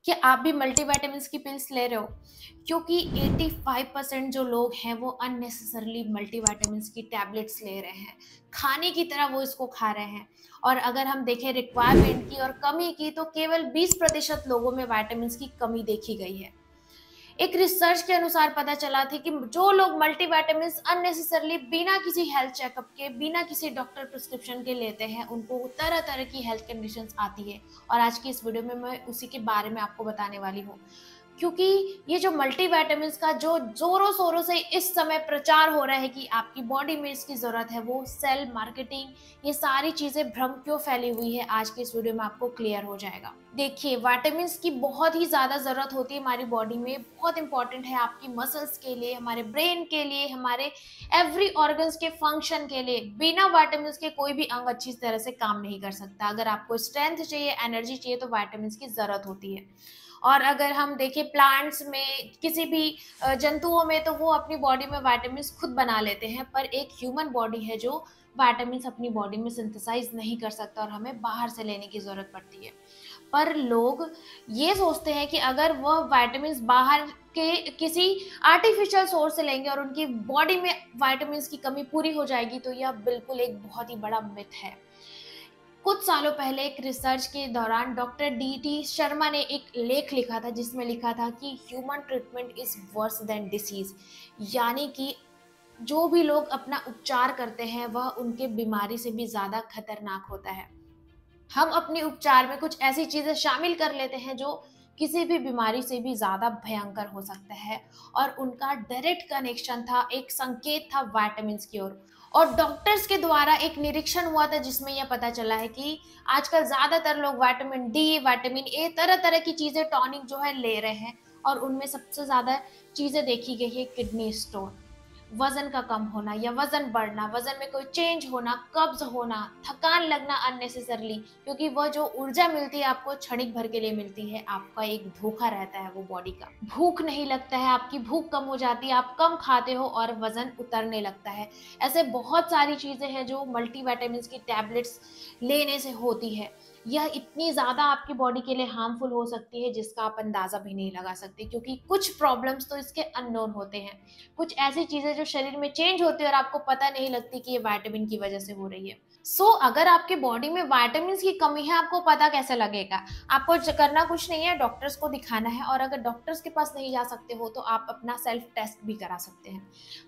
कि आप भी मल्टीविटामिन्स की पिल्स ले रहे हो, क्योंकि 85% जो लोग हैं वो अननेसेसरली मल्टीविटामिन्स की टैबलेट्स ले रहे हैं, खाने की तरह वो इसको खा रहे हैं। और अगर हम देखें रिक्वायरमेंट की और कमी की, तो केवल 20% लोगों में विटामिन्स की कमी देखी गई है। एक रिसर्च के अनुसार पता चला थी कि जो लोग मल्टीविटामिन्स अननेसेसरली बिना किसी हेल्थ चेकअप के, बिना किसी डॉक्टर प्रिस्क्रिप्शन के लेते हैं, उनको तरह तरह की हेल्थ कंडीशंस आती है। और आज की इस वीडियो में मैं उसी के बारे में आपको बताने वाली हूँ, क्योंकि ये जो मल्टीविटामिन्स का जो जोरों शोरों से इस समय प्रचार हो रहा है कि आपकी बॉडी में इसकी जरूरत है, वो सेल मार्केटिंग, ये सारी चीजें भ्रम क्यों फैली हुई है, आज के इस वीडियो में आपको क्लियर हो जाएगा। देखिए, विटामिन्स की बहुत ही ज्यादा जरूरत होती है हमारी बॉडी में, बहुत इंपॉर्टेंट है आपकी मसल्स के लिए, हमारे ब्रेन के लिए, हमारे एवरी ऑर्गन्स के फंक्शन के लिए। बिना विटामिन्स के कोई भी अंग अच्छी तरह से काम नहीं कर सकता। अगर आपको स्ट्रेंथ चाहिए, एनर्जी चाहिए, तो विटामिन्स की जरूरत होती है। और अगर हम देखें प्लांट्स में, किसी भी जंतुओं में, तो वो अपनी बॉडी में विटामिन्स खुद बना लेते हैं, पर एक ह्यूमन बॉडी है जो विटामिन्स अपनी बॉडी में सिंथेसाइज नहीं कर सकता और हमें बाहर से लेने की जरूरत पड़ती है। पर लोग ये सोचते हैं कि अगर वह विटामिन्स बाहर के किसी आर्टिफिशियल सोर्स से लेंगे और उनकी बॉडी में विटामिन्स की कमी पूरी हो जाएगी, तो यह बिल्कुल एक बहुत ही बड़ा मिथ है। कुछ सालों पहले एक रिसर्च के दौरान डॉक्टर डी शर्मा ने एक लेख लिखा था, जिसमें लिखा था कि human treatment is worse than disease, यानी कि जो भी लोग अपना उपचार करते हैं वह उनके बीमारी से भी ज्यादा खतरनाक होता है। हम अपने उपचार में कुछ ऐसी चीजें शामिल कर लेते हैं जो किसी भी बीमारी से भी ज्यादा भयंकर हो सकता है, और उनका डायरेक्ट कनेक्शन था, एक संकेत था विटामिन की ओर। और डॉक्टर्स के द्वारा एक निरीक्षण हुआ था जिसमें यह पता चला है कि आजकल ज्यादातर लोग विटामिन डी, विटामिन ए, तरह तरह की चीजें, टॉनिक जो है ले रहे हैं, और उनमें सबसे ज्यादा चीजें देखी गई है किडनी स्टोन, वजन का कम होना या वजन बढ़ना, वजन में कोई चेंज होना, कब्ज होना, थकान लगना अननेसेसरली, क्योंकि वह जो ऊर्जा मिलती है आपको क्षणिक भर के लिए मिलती है, आपका एक धोखा रहता है वो बॉडी का। भूख नहीं लगता है, आपकी भूख कम हो जाती है, आप कम खाते हो और वजन उतरने लगता है। ऐसे बहुत सारी चीजें हैं जो मल्टीविटामिन्स की टैबलेट्स लेने से होती है। यह इतनी ज्यादा आपकी बॉडी के लिए हार्मफुल हो सकती है जिसका आप अंदाजा भी नहीं लगा सकते, क्योंकि कुछ प्रॉब्लम्स तो इसके अननोन होते हैं। कुछ ऐसी चीजें जो शरीर में चेंज होती है और आपको पता नहीं लगती कि ये विटामिन की वजह से हो रही है। अगर आपके बॉडी में विटामिन की कमी है, आपको पता कैसे लगेगा? आपको करना कुछ नहीं है, डॉक्टर्स को दिखाना है, और अगर डॉक्टर्स के पास नहीं जा सकते हो तो आप अपना सेल्फ टेस्ट भी करा सकते हैं।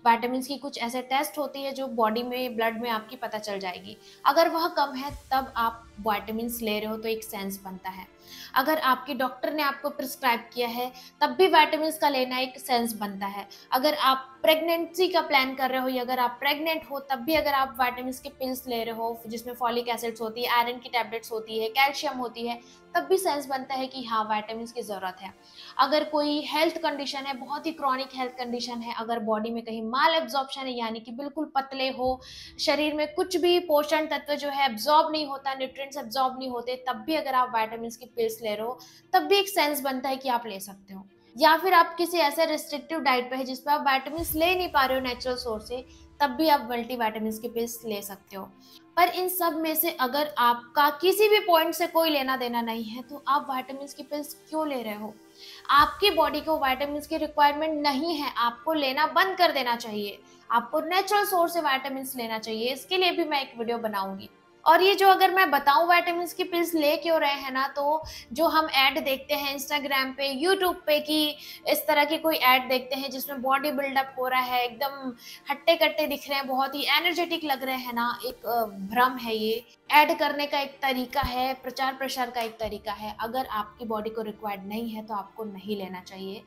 विटामिन की कुछ ऐसे टेस्ट होती है जो बॉडी में, ब्लड में आपकी पता चल जाएगी। अगर वह कम है तब आप विटामिन ले रहे हो तो एक सेंस बनता है। अगर आपके डॉक्टर ने आपको प्रिस्क्राइब किया है तब भी विटामिन का लेना एक सेंस बनता है। अगर आप प्रेगनेंसी का प्लान कर रहे हो या अगर आप प्रेग्नेंट हो तब भी अगर आप विटामिन के पिल्स ले रहे हो, जिसमें फॉलिक एसिड्स होती है, आयरन की टैबलेट्स होती है, कैल्शियम होती है, तब भी सेंस बनता है कि हाँ विटामिन की जरूरत है। अगर कोई हेल्थ कंडीशन है, बहुत ही क्रॉनिक हेल्थ कंडीशन है, अगर बॉडी में कहीं माल एब्जॉर्प्शन है, यानी कि बिल्कुल पतले हो, शरीर में कुछ भी पोषण तत्व जो है एब्जॉर्ब नहीं होता, न्यूट्रिएंट्स एब्जॉर्ब नहीं होते, तब भी अगर आप विटामिन की पिल्स ले रहे हो तब भी एक सेंस बनता है कि आप ले सकते हो। या फिर आप किसी ऐसे रिस्ट्रिक्टिव डाइट पे है जिसपे आप विटामिन ले नहीं पा रहे हो नेचुरल सोर्स से, तब भी आप मल्टी विटामिन की पिल्स ले सकते हो। पर इन सब में से अगर आपका किसी भी पॉइंट से कोई लेना देना नहीं है तो आप विटामिन की पिल्स क्यों ले रहे हो? आपकी बॉडी को विटामिन की रिक्वायरमेंट नहीं है, आपको लेना बंद कर देना चाहिए। आपको नेचुरल सोर्स से विटामिन लेना चाहिए। इसके लिए भी मैं एक वीडियो बनाऊंगी। और ये जो अगर मैं बताऊं विटामिन की पिल्स ले क्यों रहे हैं ना, तो जो हम ऐड देखते हैं इंस्टाग्राम पे, यूट्यूब पे, कि इस तरह की कोई ऐड देखते हैं जिसमें बॉडी बिल्डअप हो रहा है, एकदम हट्टे कट्टे दिख रहे हैं, बहुत ही एनर्जेटिक लग रहे हैं ना, एक भ्रम है ये। ऐड करने का एक तरीका है, प्रचार प्रसार का एक तरीका है। अगर आपकी बॉडी को रिक्वायर्ड नहीं है तो आपको नहीं लेना चाहिए।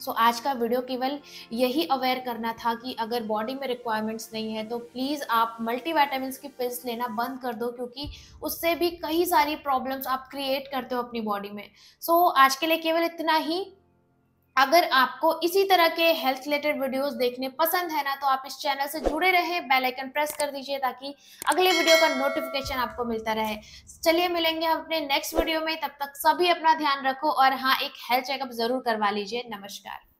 आज का वीडियो केवल यही अवेयर करना था कि अगर बॉडी में रिक्वायरमेंट्स नहीं है तो प्लीज आप मल्टीविटामिन्स की पिल्स लेना बंद कर दो, क्योंकि उससे भी कई सारी प्रॉब्लम्स आप क्रिएट करते हो अपनी बॉडी में। आज के लिए केवल इतना ही। अगर आपको इसी तरह के हेल्थ रिलेटेड वीडियोस देखने पसंद है ना, तो आप इस चैनल से जुड़े रहे, बेल आइकन प्रेस कर दीजिए ताकि अगले वीडियो का नोटिफिकेशन आपको मिलता रहे। चलिए मिलेंगे हम अपने नेक्स्ट वीडियो में, तब तक सभी अपना ध्यान रखो और हाँ, एक हेल्थ चेकअप जरूर करवा लीजिए। नमस्कार।